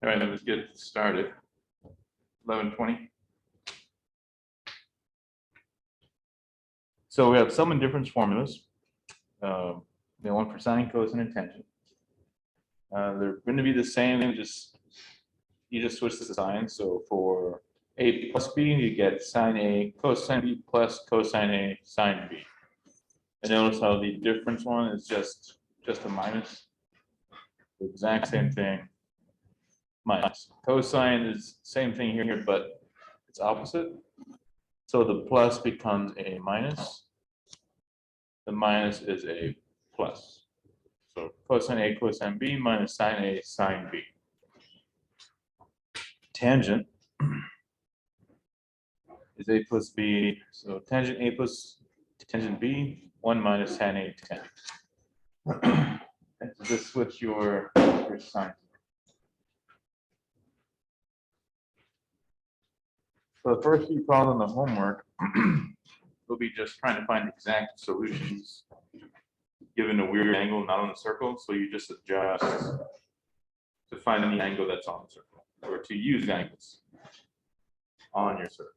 All right, let's get started. 11:20. So we have sum and difference formulas. The one for sine, cosine, and tangent. They're going to be the same. You just switch the sign. So for a plus b, you get sine a cosine b plus cosine a sine b. And notice how the difference one is just a minus. The exact same thing. Minus. Cosine is same thing here, but it's opposite. So the plus becomes a minus. The minus is a plus. So cosine A cosine B minus sine A sine B. Tangent is A plus B. So tangent A plus tangent B, 1 minus tan A tan. And so just switch your sign. So the first few problems on the homework will be just trying to find exact solutions given a weird angle not on the circle. So you just adjust to find the angle that's on the circle, or to use angles on your circle.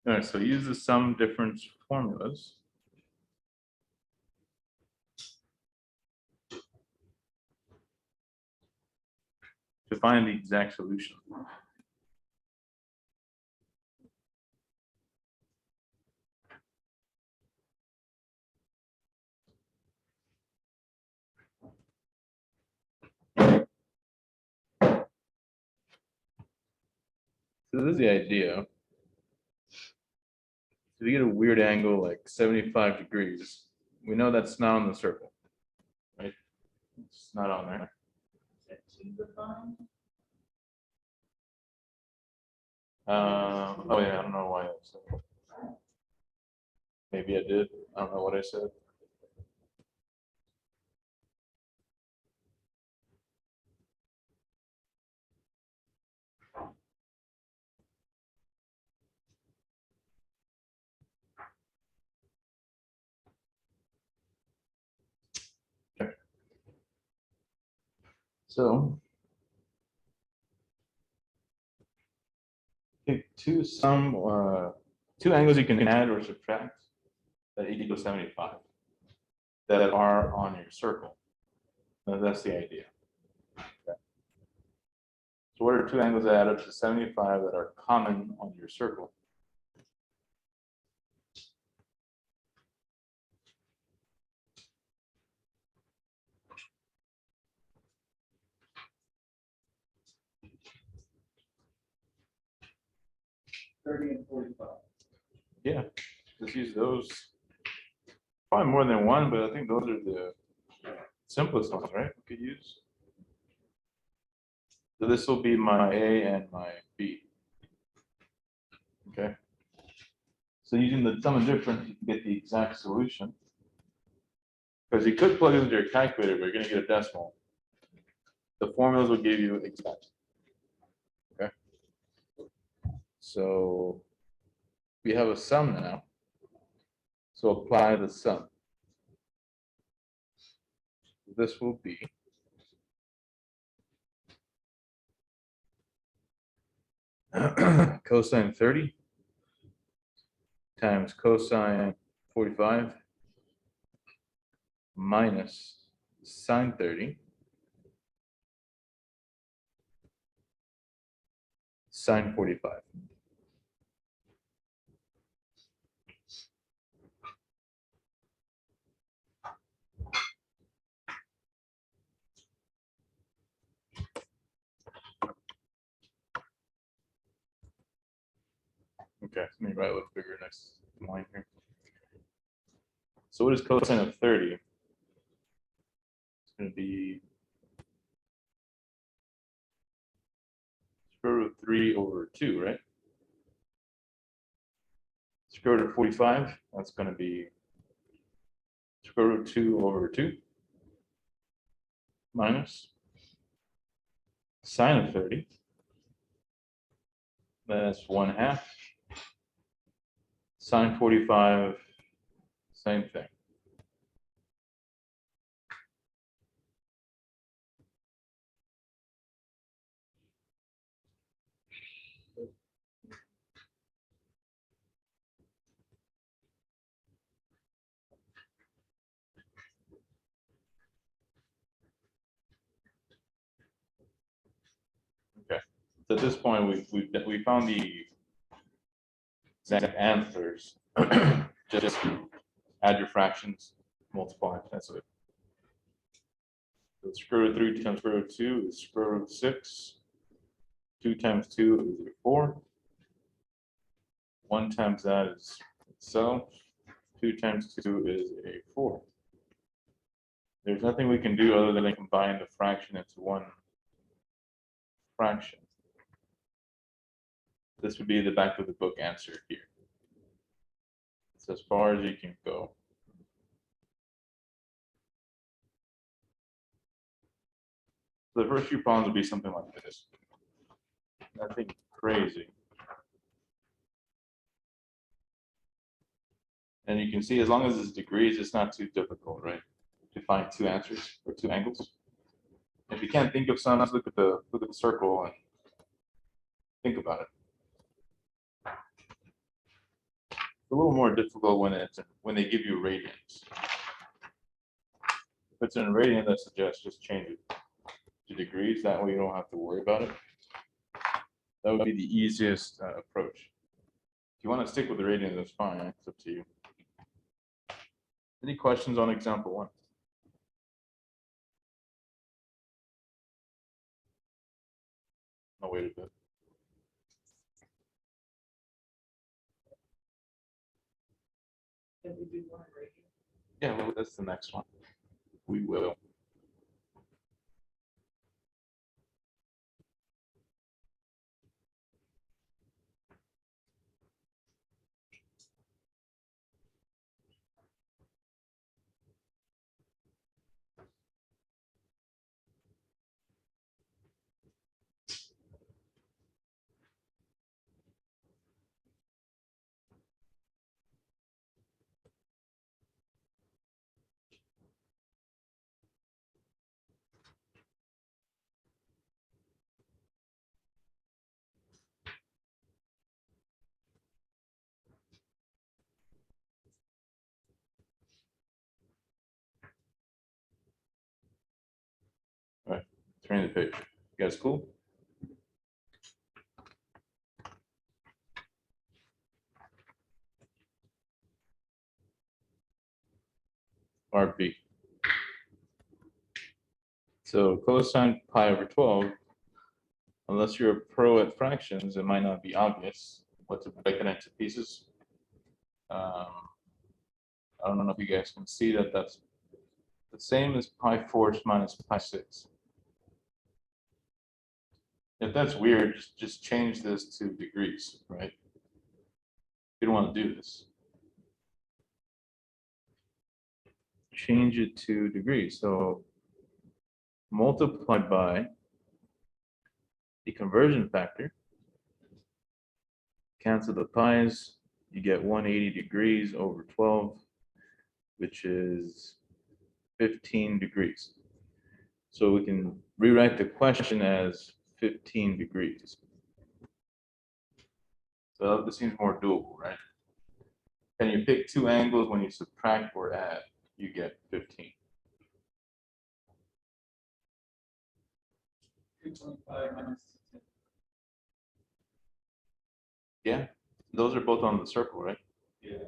All right, so use the sum difference formulas. To find the exact solution. So this is the idea. If you get a weird angle like 75 degrees, we know that's not on the circle, right? It's not on there. Oh yeah, I don't know why I said that. Maybe I did. I don't know what I said. Okay. So pick two angles you can add or subtract that equal 75 that are on your circle. That's the idea. Okay. So what are two angles that add up to 75 that are common on your circle? And 45. Yeah, just use those. Probably more than one, but I think those are the simplest ones, right? We could use. So this will be my A and my B. Okay. So using the sum and difference, you can get the exact solution. Because you could plug it into your calculator, but you're going to get a decimal. The formulas will give you exact. Okay. So we have a sum now. So apply the sum. This will be cosine 30 times cosine 45 minus sine 30 sine 45. Okay, let me write a little bigger next line here. So what is cosine of 30? It's going to be square root of 3 over 2, right? Square root of 45, that's going to be square root of 2 over 2 minus sine of 30. That's 1/2. Sine 45, same thing. Okay. So at this point, we found the exact answers. Just add your fractions, multiply. That's it. So square root of 3 times square root of 2 is square root of 6. 2 times 2 is 4. 1 times that is itself. 2 times 2 is a 4. There's nothing we can do other than combine the fraction into one fraction. This would be the back of the book answer here. It's as far as you can go. So the first few problems would be something like this. Nothing crazy. And you can see as long as it's degrees, it's not too difficult, right? To find two answers or two angles. If you can't think of some, let's look at the circle and think about it. It's a little more difficult when they give you radians. If it's in radian, that suggests just change it to degrees. That way you don't have to worry about it. That would be the easiest approach. If you want to stick with the radian, that's fine. It's up to you. Any questions on example 1? I'll wait a bit. Can we do one right here? Yeah, well, that's the next one. We will. All right, turn the page. You guys cool? Part B. So cosine pi over 12, unless you're a pro at fractions, it might not be obvious what to break it into pieces. I don't know if you guys can see that that's the same as pi 4 minus pi 6. If that's weird, just change this to degrees, right? You don't want to do this. Change it to degrees. So multiply by the conversion factor, cancel the pi's, you get 180 degrees over 12, which is 15 degrees. So we can rewrite the question as 15 degrees. So this seems more doable, right? Can you pick two angles when you subtract or add? You get 15. 225 minus 10. Yeah, those are both on the circle, right? Yeah.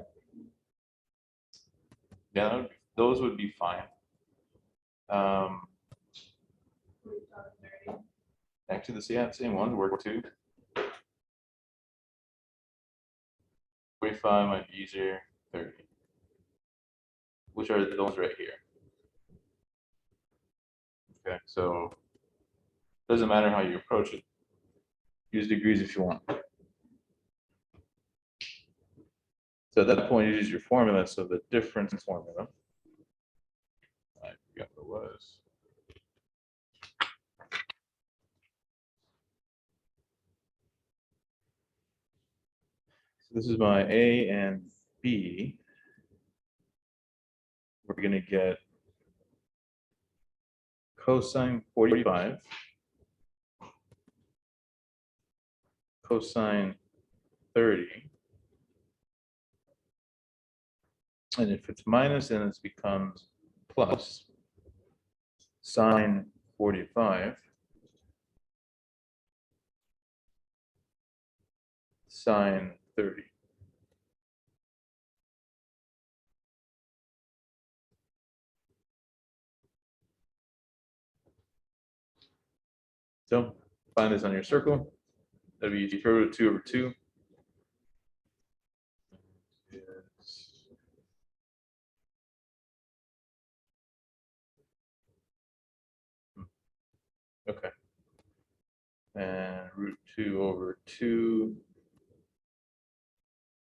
Yeah, those would be fine. Actually, the same ones work too. 25 might be easier, 30, which are the ones right here. Okay, so doesn't matter how you approach it. Use degrees if you want. So at that point, you use your formula. So the difference formula, I forgot what it was. So this is my A and B. We're going to get cosine 45, cosine 30. And if it's minus, then it becomes plus sine 45, sine 30. So find this on your circle. That'd be square root of 2 over 2. Okay. And root 2 over 2.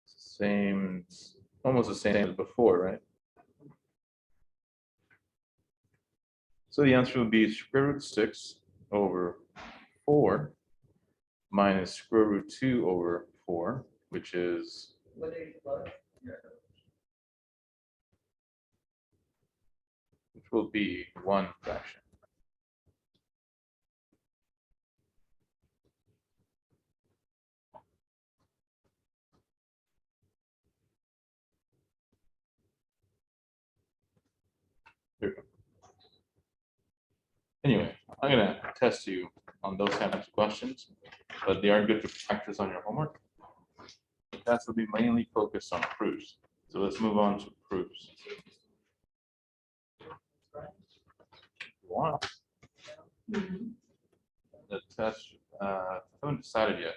Same, almost the same as before, right? So the answer would be square root 6 over 4 minus square root 2 over 4, which is What is plus? Yeah. which will be 1 fraction. Here we go. Anyway, I'm going to test you on those kinds of questions, but they are good to practice on your homework. That will be mainly focused on proofs. So let's move on to proofs. If you want. The test, I haven't decided yet.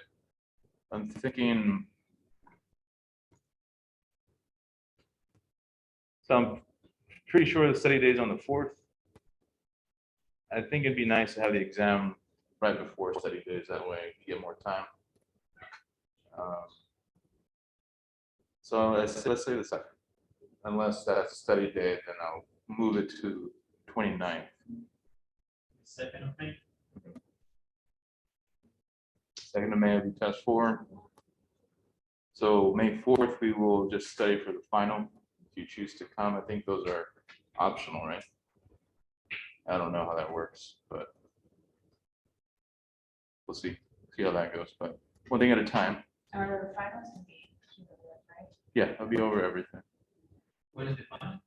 I'm thinking, so I'm pretty sure the study day is on the 4th. I think it'd be nice to have the exam right before study days. That way you get more time. So let's say the 2nd. Unless that's study day, then I'll move it to 29th. 2nd of May. 2nd of May will be test 4. So May 4th, we will just study for the final. If you choose to come, I think those are optional, right? I don't know how that works, but we'll see how that goes. But one thing at a time. Our finals can be, right? Yeah, I'll be over everything. When is it final?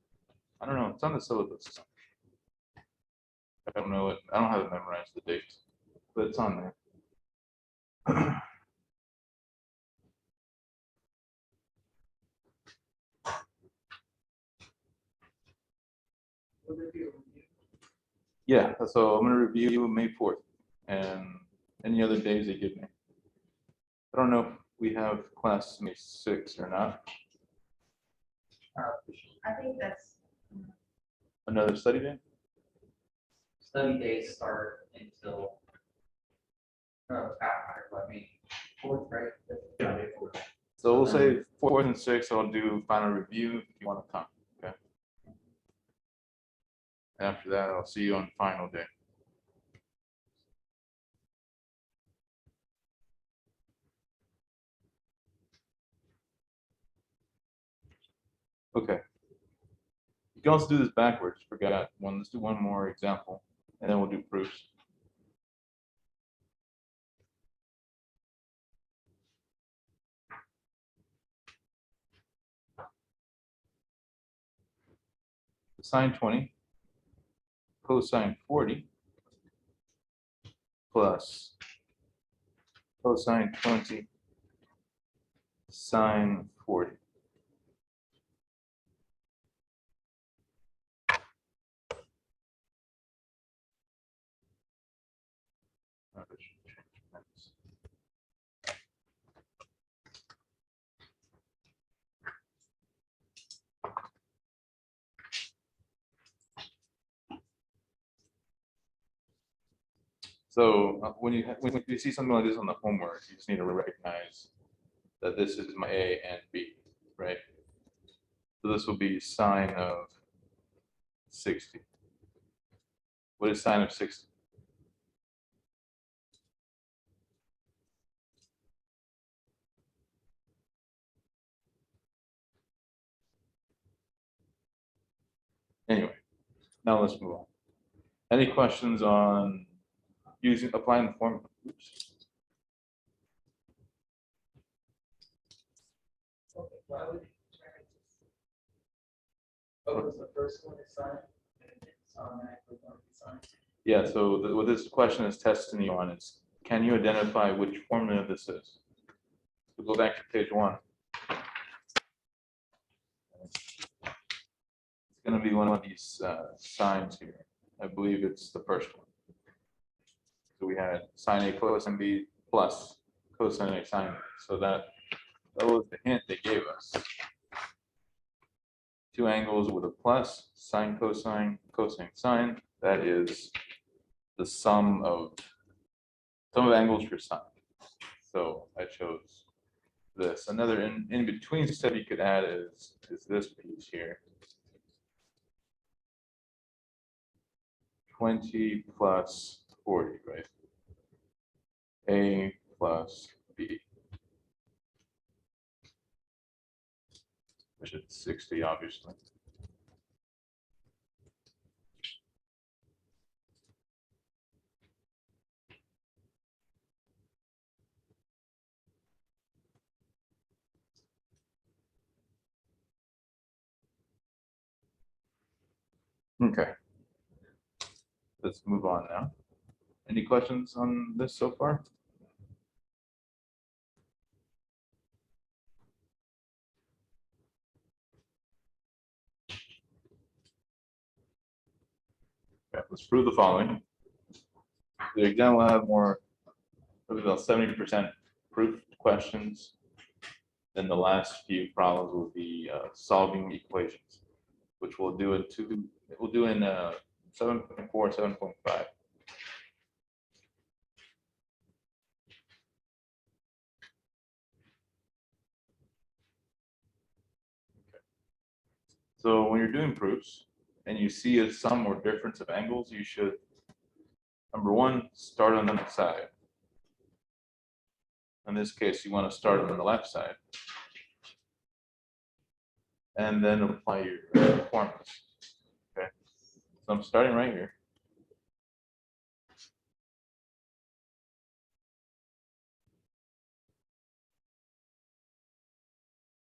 I don't know. It's on the syllabus. I don't know it. I don't have it memorized the dates, but it's on there. What will be? Yeah, so I'm going to review May 4th and any other days they give me. I don't know if we have class May 6th or not. I think that's, Another study day? Study days start until. I mean, 4th, right? Yeah, May 4th. So we'll say 4th and 6th, I'll do final review if you want to come, okay? After that, I'll see you on final day. Okay. You can also do this backwards. Forgot one. Let's do one more example, and then we'll do proofs. Sine 20 cosine 40 plus cosine 20 sine 40. So when you see something like this on the homework, you just need to recognize that this is my A and B, right? So this will be sine of 60. What is sine of 60? Anyway, now let's move on. Any questions on applying the formula? Oops. Okay, why would it try to? Oh, because the first one is signed, and it's automatically going to be signed. Yeah, so what this question is testing you on is, can you identify which formula this is? We'll go back to page 1. It's going to be one of these signs here. I believe it's the first one. So we had sine A cosine B plus cosine A sine B. So that was the hint they gave us. Two angles with a plus, sine, cosine, cosine, sine. That is the sum of angles for sine. So I chose this. Another in between step you could add is this piece here. 20 plus 40, right? A plus B, which is 60, obviously. Okay. Let's move on now. Any questions on this so far? Okay, let's prove the following. The exam will have more, probably about 70% proof questions. Then the last few problems will be solving equations, which we'll do in 7.4, 7.5. So when you're doing proofs and you see a sum or difference of angles, you should, number one, start on the side. In this case, you want to start on the left side. And then apply your formulas. Okay. So I'm starting right here.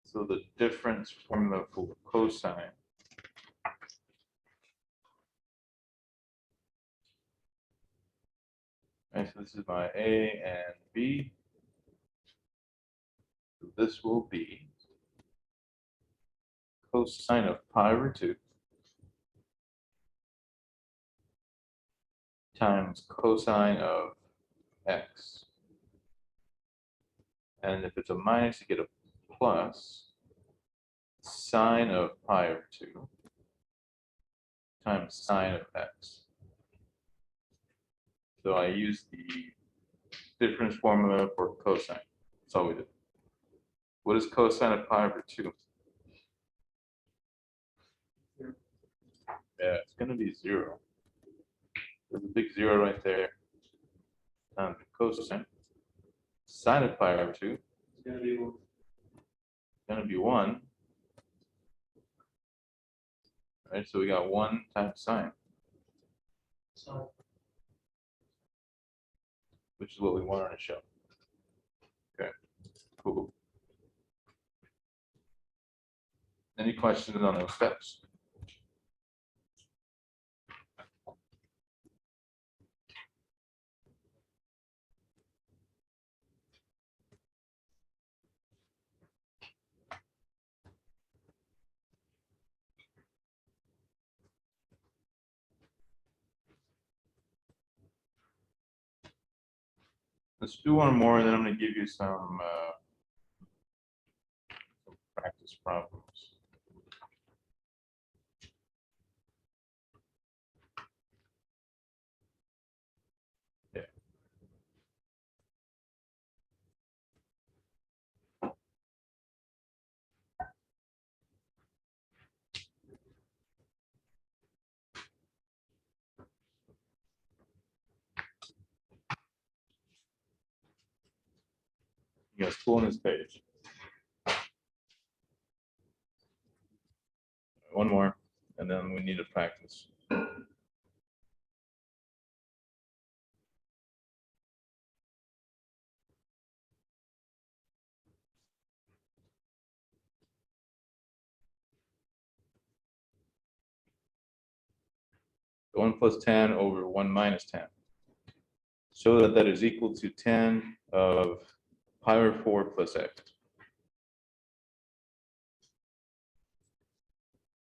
So the difference formula for cosine and so this is my A and B. So this will be cosine of pi over 2 times cosine of x. And if it's a minus, you get a plus sine of pi over 2 times sine of x. So I use the difference formula for cosine. That's all we did. What is cosine of pi over 2? Yeah, it's going to be 0. There's a big 0 right there. Cosine. Sine of pi over 2 It's going to be going to be 1. Right, so we got 1 times sine, so which is what we wanted to show. Okay, cool. Any questions on those steps? Let's do one more, and then I'm going to give you some practice problems. Yeah. pulling this page. One more, and then we need to practice. So 1 plus 10 over 1 minus 10. So that that is equal to 10 of pi over 4 plus x.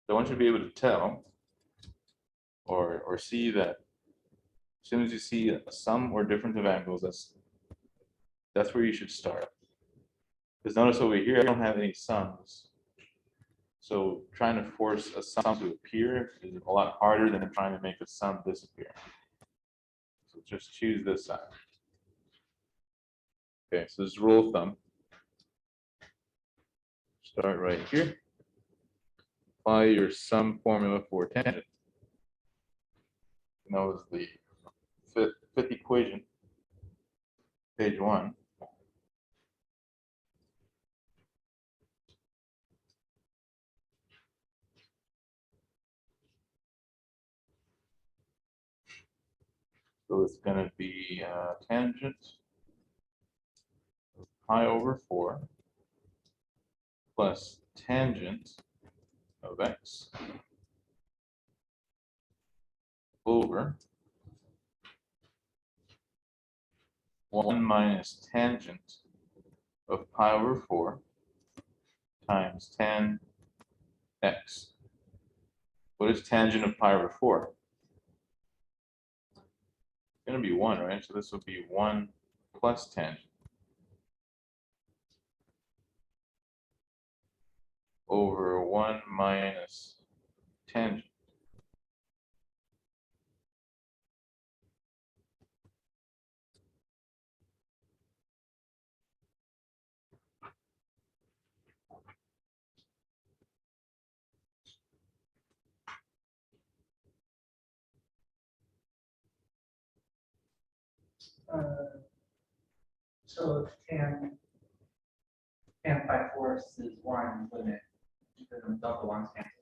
So I want you to be able to tell or see that as soon as you see a sum or difference of angles, that's where you should start. Because notice over here, I don't have any sums. So trying to force a sum to appear is a lot harder than trying to make a sum disappear. So just choose this side. Okay, so this is rule of thumb. Start right here. Apply your sum formula for tangent. And that was the fifth equation, page 1. So it's going to be tangent of pi over 4 plus tangent of x over 1 minus tangent of pi over 4 times tan x. What is tangent of pi over 4? It's going to be 1, right? So this will be 1 plus tangent over 1 minus tangent. So if tan pi force is 1 limit, then double one's cancel.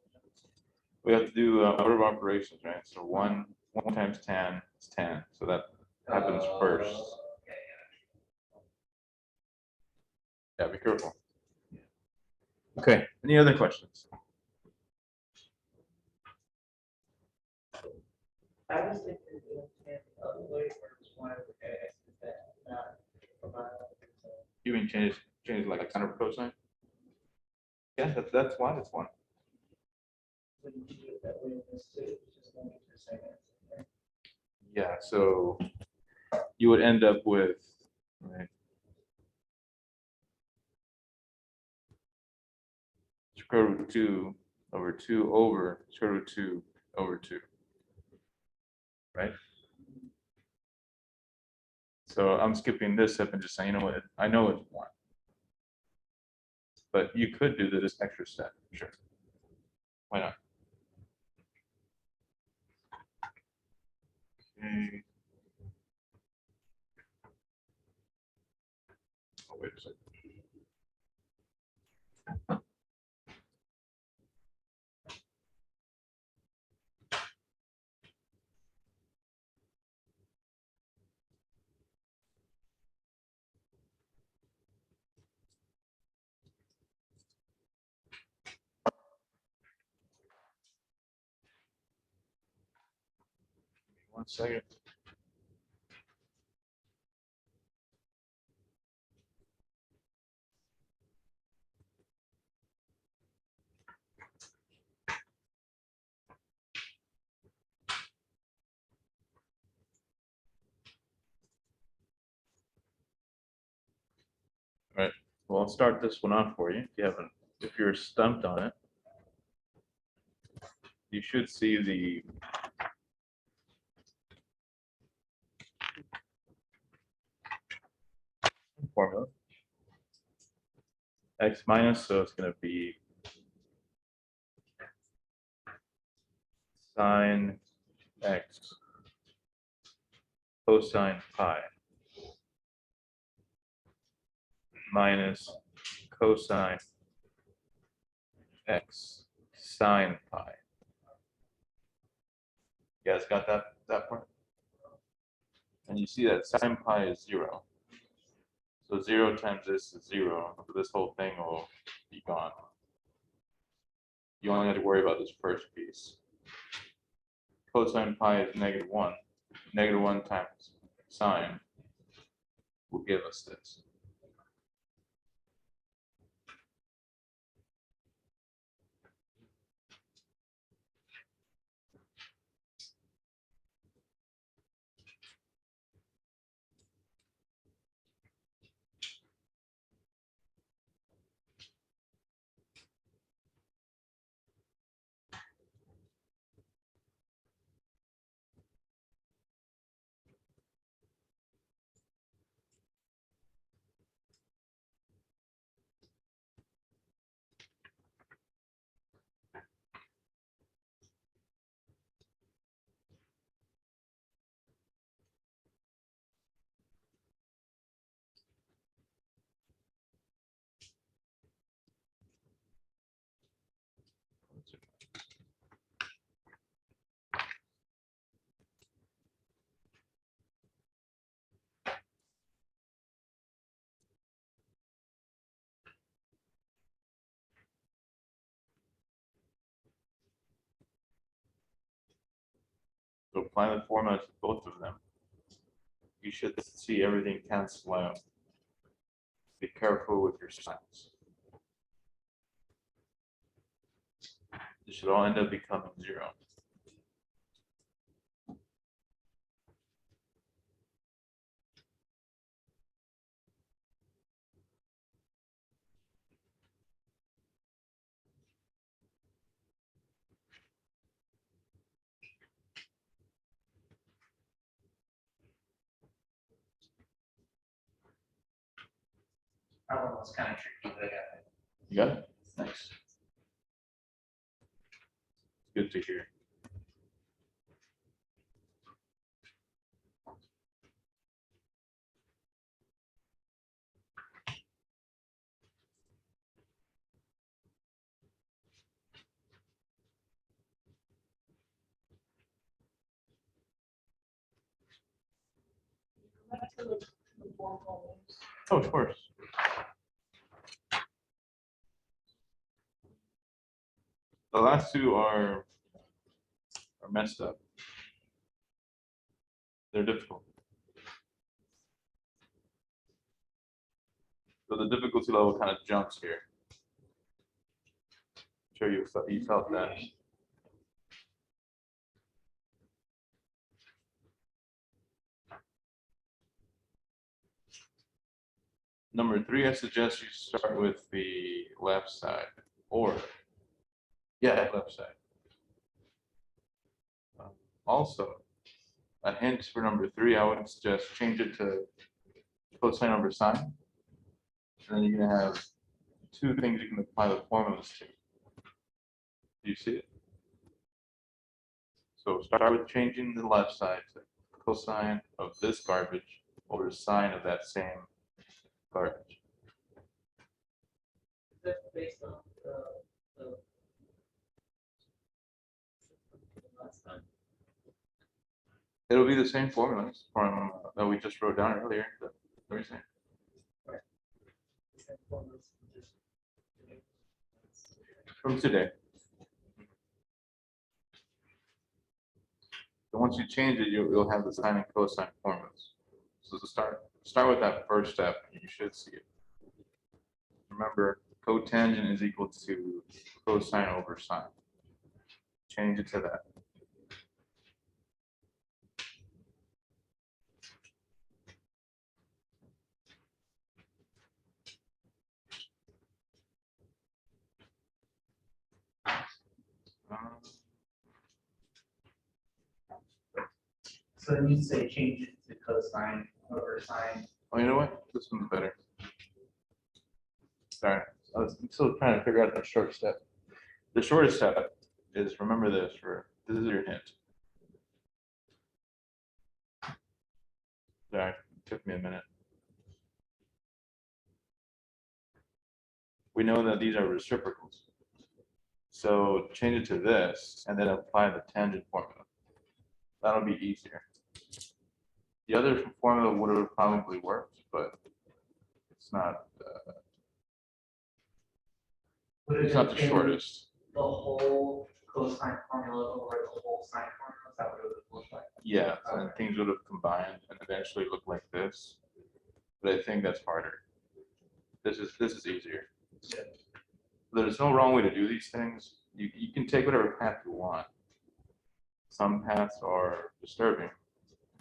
We have to do order of operations, right? So 1 times tan is tan. So that happens first. Okay, Yeah, be careful. Okay, any other questions? I was thinking of tan the other way, where it's 1 over x, is that not provide? You mean change like a counter cosine? Yeah, that's why it's 1. When you do it that way, in this too, it's just 1 per second. Right? Yeah, so you would end up with, right, square root 2 over 2 over square root 2 over 2, right? So I'm skipping this step and just saying, you know what, I know it's 1. But you could do this extra step, sure. Why not? Okay. Oh, wait a second. One second. All right. Well, I'll start this one off for you. If you're stumped on it, you should see the formula. X minus, so it's going to be sine x cosine pi minus cosine x sine pi. You guys got that part? And you see that sine pi is 0. So 0 times this is 0. So this whole thing will be gone. You only have to worry about this first piece. Cosine pi is -1. -1 times sine will give us this. So apply the formula to both of them. You should see everything cancel out. Be careful with your signs. This should all end up becoming 0. That one was kind of tricky, but I got it. You got it? Nice. Good to hear. Back to the formulas. Oh, of course. The last two are messed up. They're difficult. So the difficulty level kind of jumps here. I'm sure you felt that. Number 3, I suggest you start with the left side, or yeah, left side. Also, a hint for number 3, I would suggest change it to cosine over sine. And then you're gonna have 2 things you can apply the formulas to. Do you see it? So start with changing the left side to cosine of this garbage over sine of that same garbage. That's based on the last time. It'll be the same formulas from that we just wrote down earlier. What are you saying? The same formulas, just- From today. So once you change it, you'll have the sine and cosine formulas. So to start with that first step, you should see it. Remember, cotangent is equal to cosine over sine. Change it to that. So then you say change it to cosine over sine. Oh, you know what? This one's better. Sorry, I'm still trying to figure out the short step. The shortest step is, remember this, this is your hint. Sorry, it took me a minute. we know that these are reciprocals. So change it to this and then apply the tangent formula. That'll be easier. The other formula would have probably worked, but it's not. Would It's not the have been shortest. the whole cosine formula over the whole sine formula? Is that what it would look like? Yeah, and things would have combined and eventually look like this. But I think that's harder. This is easier. Yeah. There's no wrong way to do these things. You can take whatever path you want. Some paths are disturbing.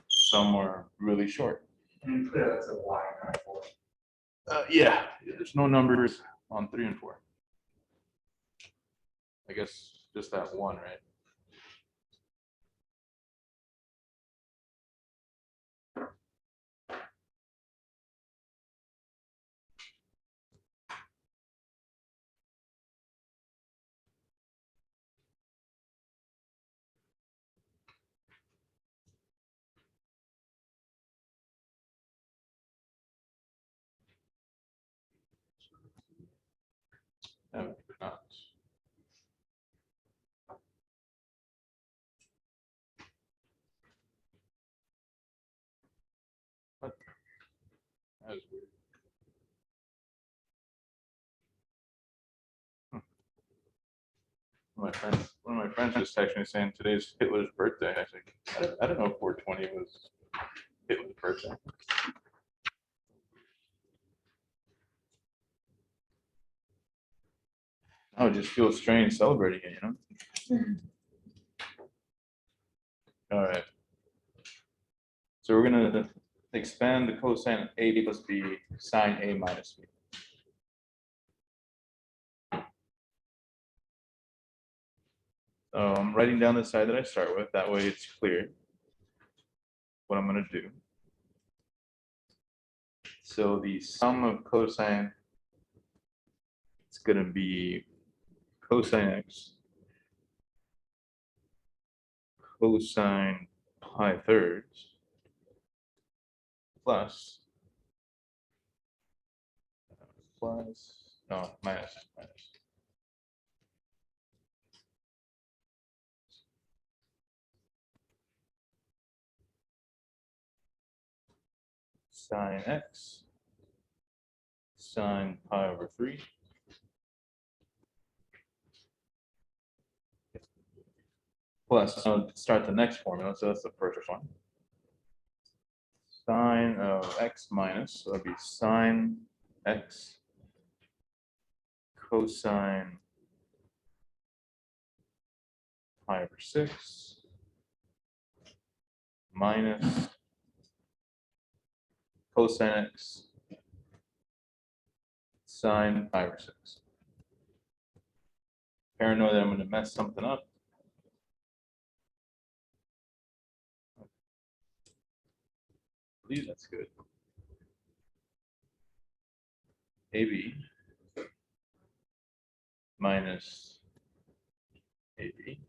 Some are really short. And put it as a y, not a 4. Yeah, there's no numbers on 3 and 4. I guess just that one, right? No, not. What? That was weird. One of my friends just texted me saying today's Hitler's birthday. I was like, I don't know if 420 was Hitler's birthday. I would just feel strange celebrating it, you know? All right. So we're gonna expand the cosine of A plus B sine A minus B. I'm writing down the side that I start with. That way it's clear what I'm gonna do. So the sum of cosine, it's gonna be cosine x cosine pi thirds plus minus sine x sine pi over 3 plus, I'll start the next formula, so that's the first one. Sine of x minus, so that'd be sine x cosine pi over 6 minus cosine x sine pi over 6. Paranoid that I'm going to mess something up. I believe that's good. AB minus AB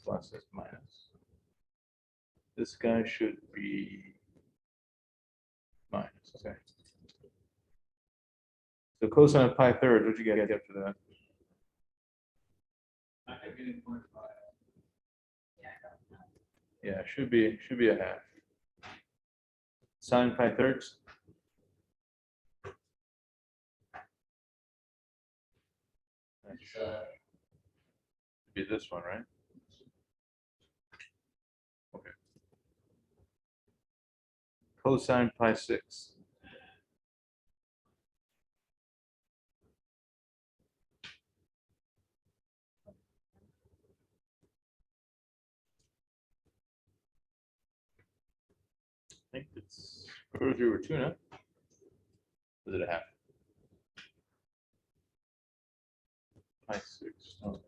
plus this minus. This guy should be minus, okay. So cosine of pi thirds, what'd you get after that? I think it is 0.5. Yeah, should be a half. Sine pi thirds. That should be this one, right? Okay. Cosine pi 6. I think it's root over 2 now. Is it a half? Pi 6. Okay.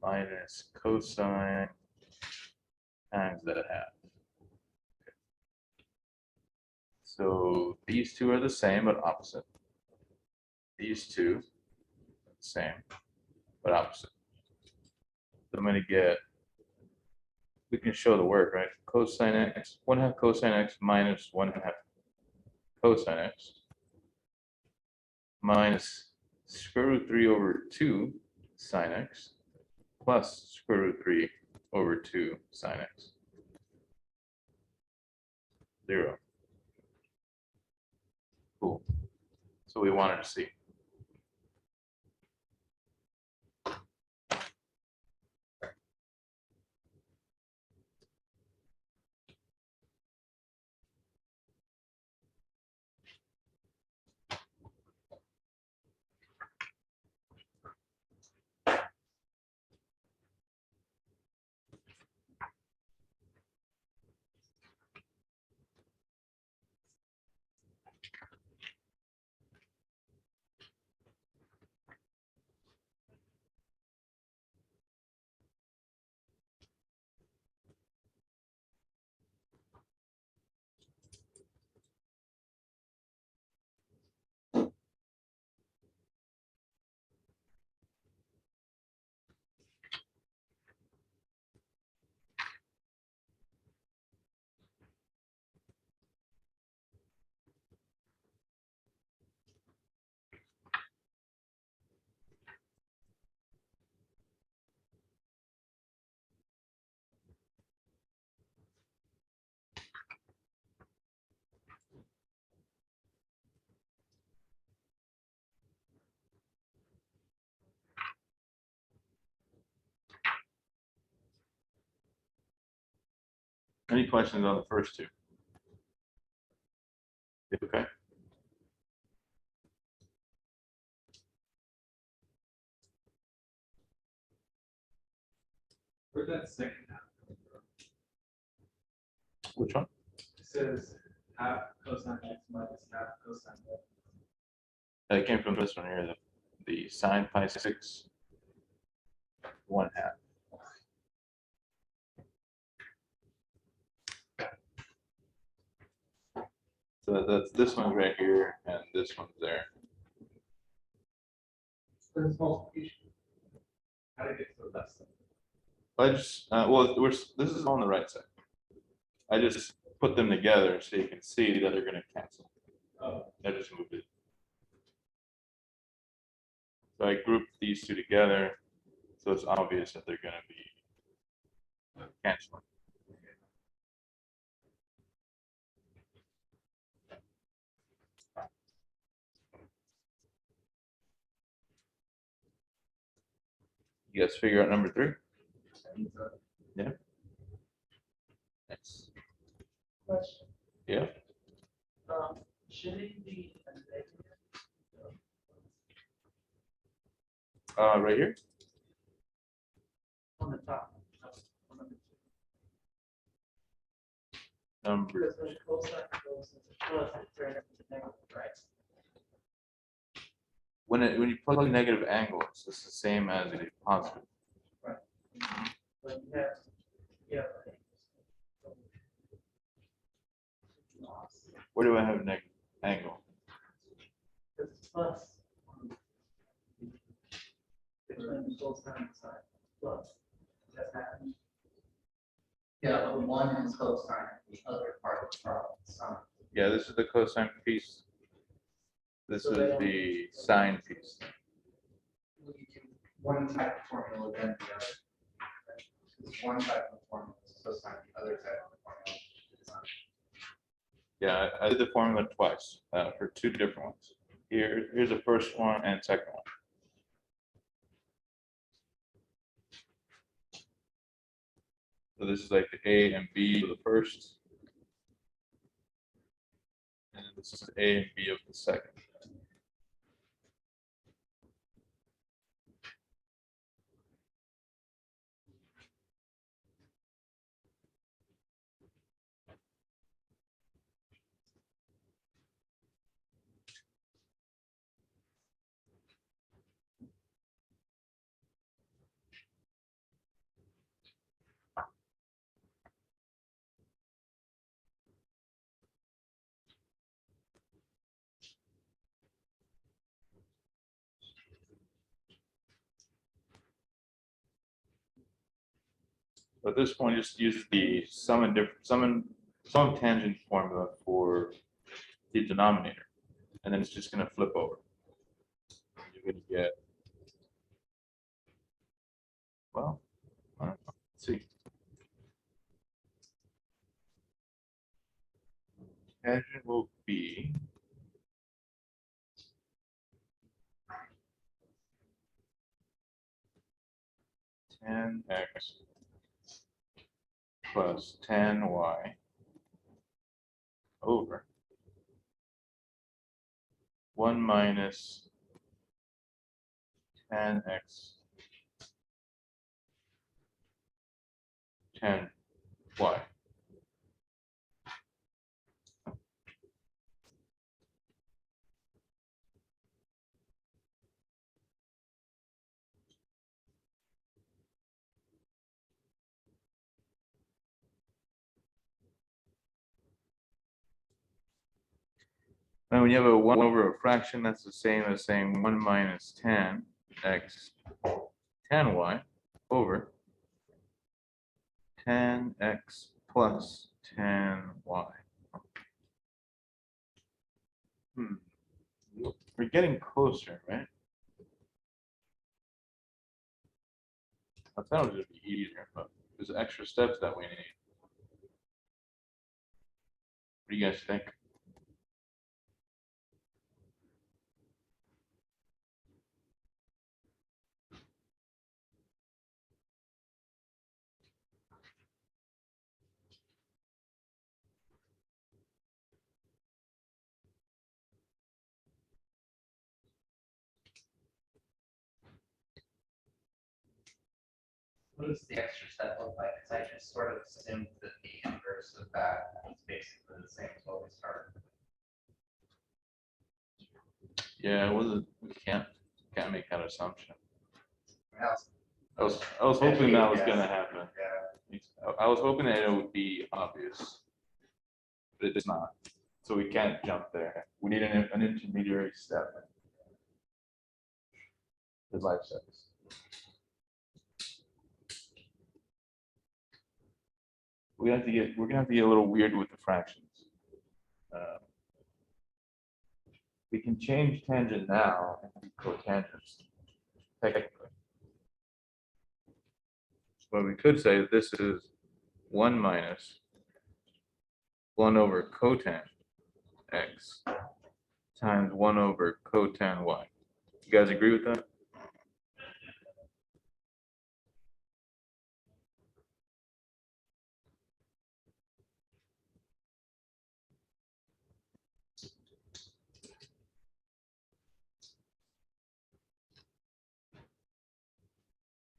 Minus cosine times that a half. Okay. So these two are the same but opposite. These two same but opposite. So I'm going to get we can show the work, right? Cosine x, 1/2 cosine x minus 1/2 cosine x minus square root 3 over 2 sine x plus square root 3 over 2 sine x. 0. Cool. So we wanted to see. Any questions on the first two? Okay. Where'd that second half come from? Which one? It says half cosine x minus half cosine x. That came from this one here, the sine pi 6 1/2. So that's this one's right here, and this one's there. This multiplication. How did it get to the left side? I just well, this is on the right side. I just put them together so you can see that they're going to cancel. Oh, I just moved it. So I grouped these two together, so it's obvious that they're going to be canceling. You guys figure out number 3? I think so. Yeah. Thanks. Question, Yeah. should it be a negative? Right here. On the top. On number two. Number. Because when cosine goes into plus, it turns into negative, right? When you plug negative angles, it's the same as a positive. But yeah. Where do I have a negative angle? Because it's plus. Between the cosine side, plus. That's happening. Yeah, but one is cosine, the other part is from sine. Yeah, this is the cosine piece. This is the sine piece. We do one type of formula, then the other. Because one type of formula is cosine, the other type of formula is sine. Yeah, I did the formula twice for 2 different ones. Here's the first one and second one. So this is like the A and B of the first. And this is A and B of the second. But this one just uses the sum tangent formula for the denominator, and then it's just going to flip over. You're going to get, well, I don't know. Let's see. Tangent will be 10x plus 10y over 1 minus 10x 10y. Now, when you have a 1 over a fraction, that's the same as saying 1 minus 10x 10y over 10x plus 10y. We're getting closer, right? I thought it would be easier, but there's extra steps that we need. What do you guys think? What does the extra step look like? Because I just sort of assumed that the inverse of that is basically the same as what we started with. Yeah, it wasn't. We can't make that assumption. Else, I was hoping that was Yes. gonna happen. yeah. I was hoping that it would be obvious, but it's not. So we can't jump there. We need an intermediary step. The life steps. We're gonna have to get a little weird with the fractions. We can change tangent now and be cotangents, technically. But we could say this is 1 minus 1 over cotan x times 1 over cotan y. You guys agree with that?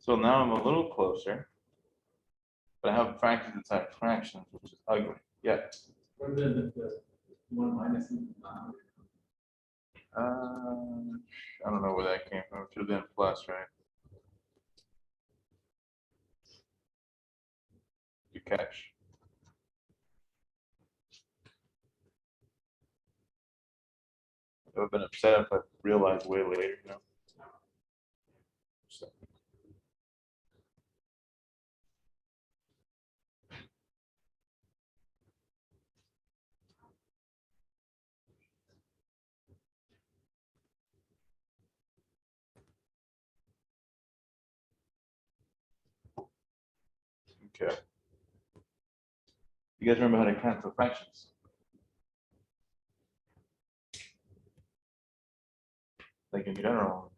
So now I'm a little closer, but I have fractions inside fractions, which is ugly. Yeah. What then if the one minus I don't know where that came from. It should have been plus, right? Good catch. I would have been upset if I realized way later, you know. So. Okay. You guys remember how to cancel fractions? Like in general,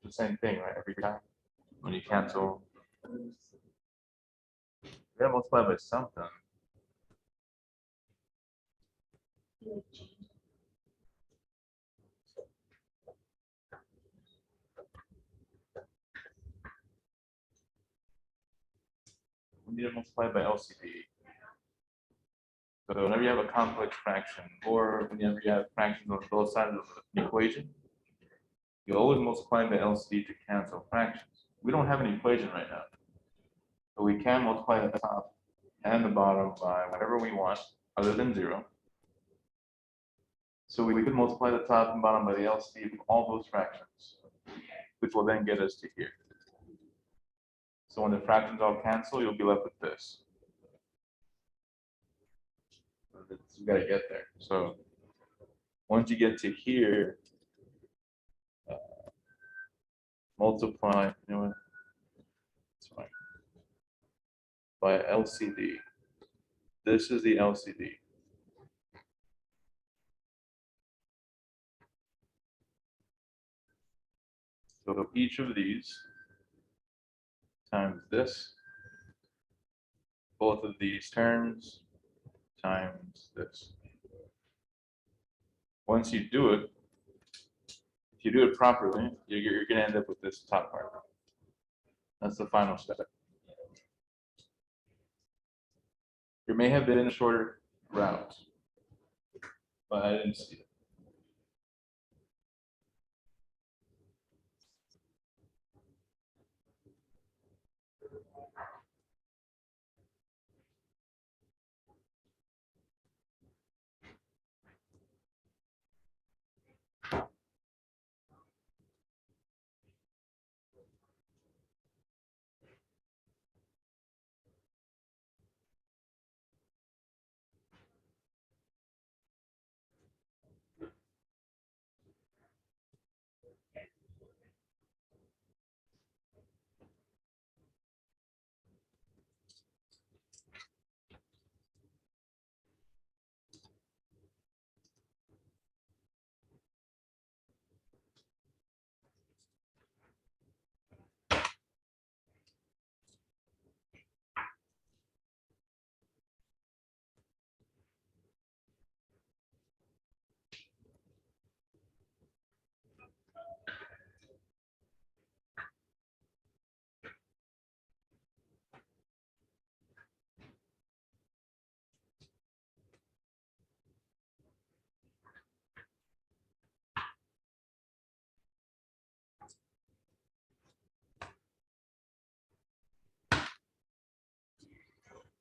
the same thing, right? Every time when you cancel, you gotta multiply by something. We need to multiply by LCD. So whenever you have a complex fraction, or whenever you have fractions on both sides of an equation, you always multiply by LCD to cancel fractions. We don't have an equation right now, but we can multiply the top and the bottom by whatever we want, other than 0. So we could multiply the top and bottom by the LCD of all those fractions, which will then get us to here. So when the fractions all cancel, you'll be left with this. You gotta get there. So once you get to here, multiply, you know what? It's fine. By LCD. This is the LCD. So each of these times this, both of these terms times this. Once you do it, if you do it properly, you're going to end up with this top part. That's the final step. There may have been a shorter route, but I didn't see it.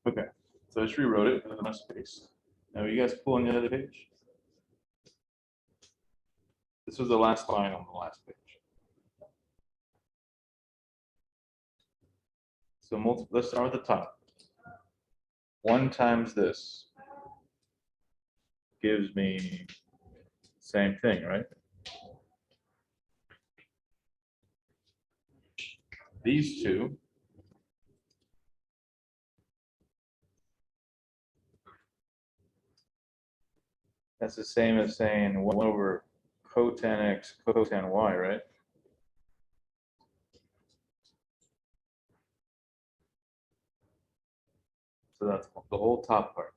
Okay, so I just rewrote it with enough space. Now you guys pull on the other page. This was the last line on the last page. So let's start with the top. 1 times this gives me same thing, right? These two that's the same as saying 1 over cotan x cotan y, right? So that's the whole top part.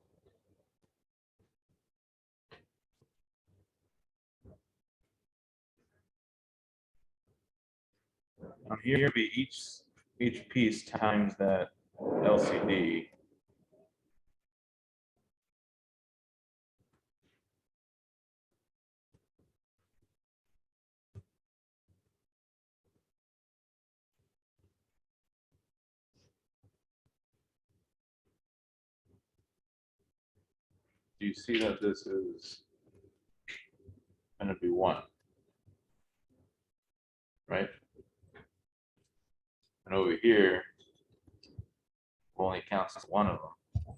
On here be each piece times that LCD. Do you see that this is going to be 1, right? And over here, only counts as 1 of them,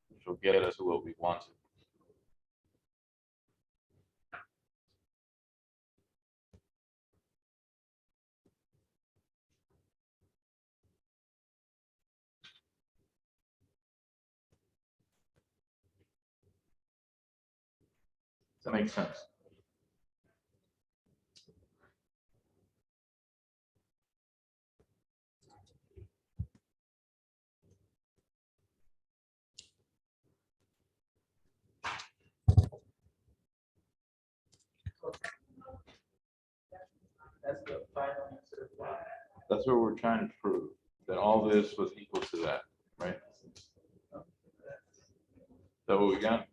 which will get us what we wanted. Does that make sense? That's the final answer. That's what we're trying to prove, that all this was equal to that, right? Is that what we got?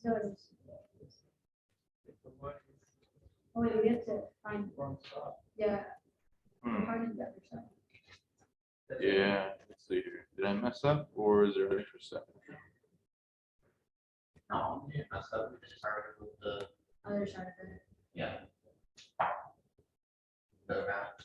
So it's, oh, you get to find, yeah, Hmm. part of the other side. Yeah, see here. Did I mess up or is there an extra step? No, we didn't mess up, we just started with the, Other side of it. yeah. The round.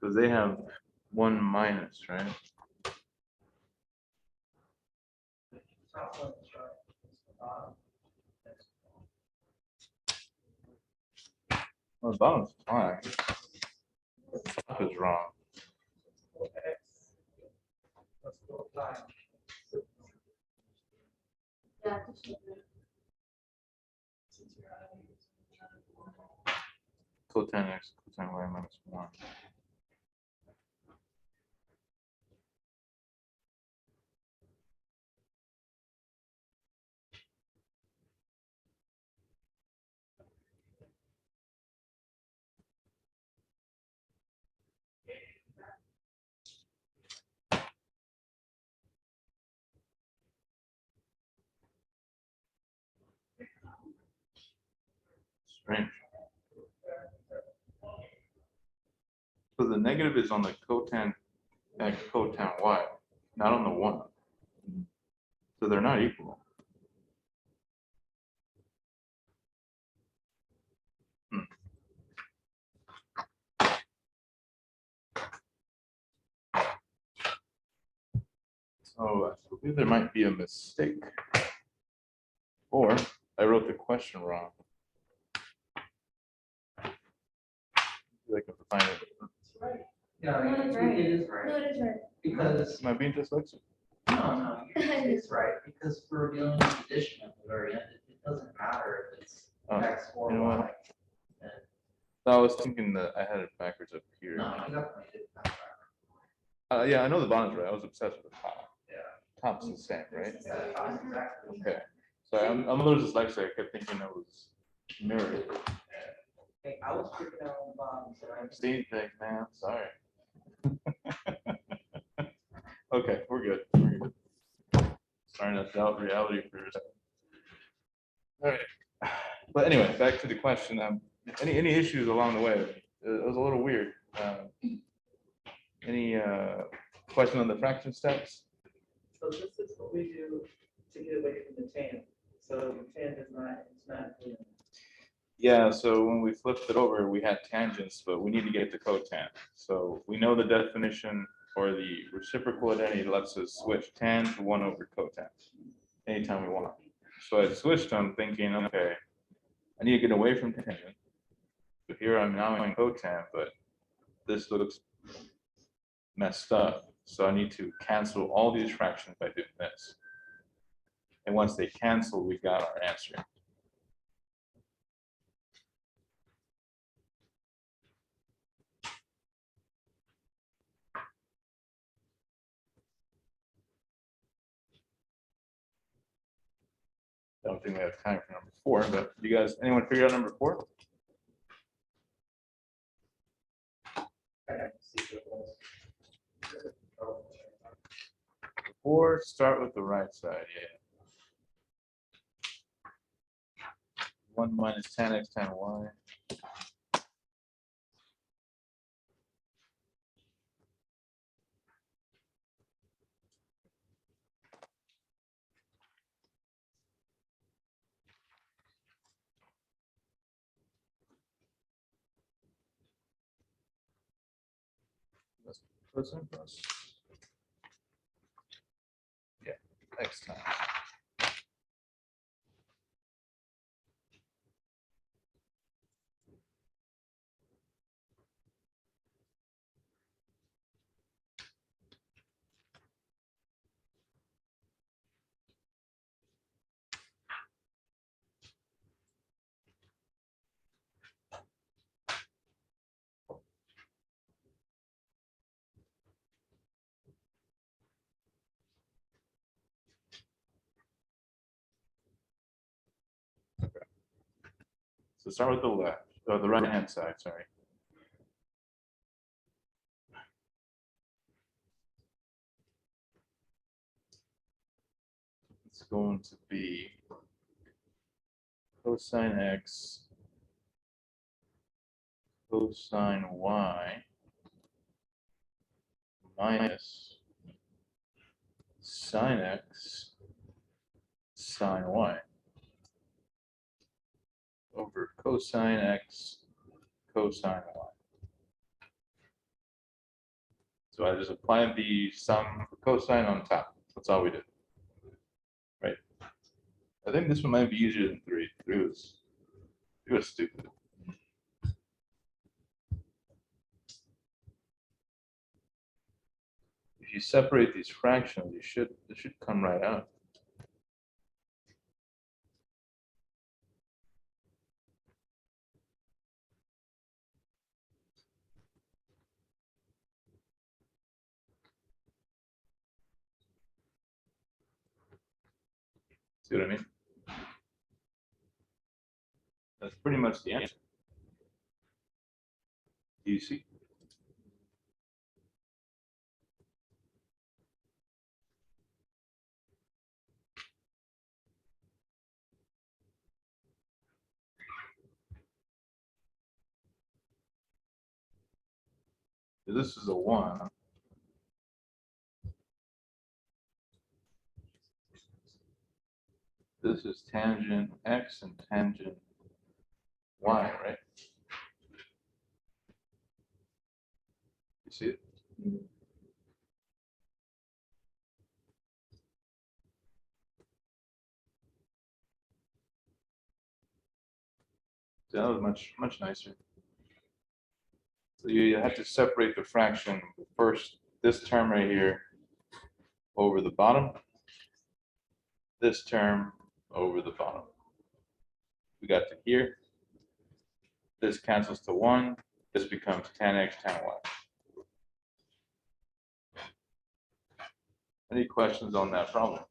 Because they have 1 minus, right? Top one is right, it's the bottom. Well, the bottom's fine. The top is wrong. Okay. Let's go five. Yeah. just shoot it. Cosine x cosine y minus 1. Strange. So the negative is on the cotan x cotan y, not on the 1. So they're not equal. So I believe there might be a mistake. Or I wrote the question wrong. I can find it. Yeah, No, it's right. it is No, right, it is right. because, Am I being dyslexic? no, it's right, because we're dealing with addition at the very end, it doesn't matter if it's Oh, X or you know what? Y. And, I was thinking that I had it backwards up here. no, you definitely did that. Yeah, I know the bottom's right. I was obsessed with the top. Yeah. Top's the same, right? Yeah, that's exactly. Okay. So I'm a little dyslexic. I kept thinking it was mirrored. Hey, I was freaking out on the bottom, so I'm Seeing things, man. Sorry. Okay, we're good. We're good. Starting to doubt reality for a second. All right. But anyway, back to the question. Any issues along the way? It was a little weird. Any question on the fraction steps? So this is what we do to get away from the tan. So the tan is not, it's not. Yeah, so when we flipped it over, we had tangents, but we need to get to cotan. So we know the definition or the reciprocal identity lets us switch tan to 1 over cotan anytime we want. So I switched them thinking, okay, I need to get away from tangent. So here I'm now in cotan, but this looks messed up. So I need to cancel all these fractions by doing this. And once they cancel, we got our answer. I don't think we have time for number 4, but you guys, anyone figure out number 4? Or start with the right side, yeah. 1 minus tan x tan y. That's cosine plus. Yeah, x times. So start with the left, or the right hand side, sorry. going to be cosine x cosine y minus sine x sine y over cosine x cosine y. So I just applied the sum for cosine on top. That's all we did. Right. I think this one might be easier than 3. 3 was stupid. If you separate these fractions, it should come right out. See what I mean? That's pretty much the answer. Do you see? This is a 1. This is tangent x and tangent y, right? You see it? That was much nicer. So you have to separate the fraction first, this term right here over the bottom, this term over the bottom. We got to here. This cancels to 1. This becomes tan x tan y. Any questions on that problem?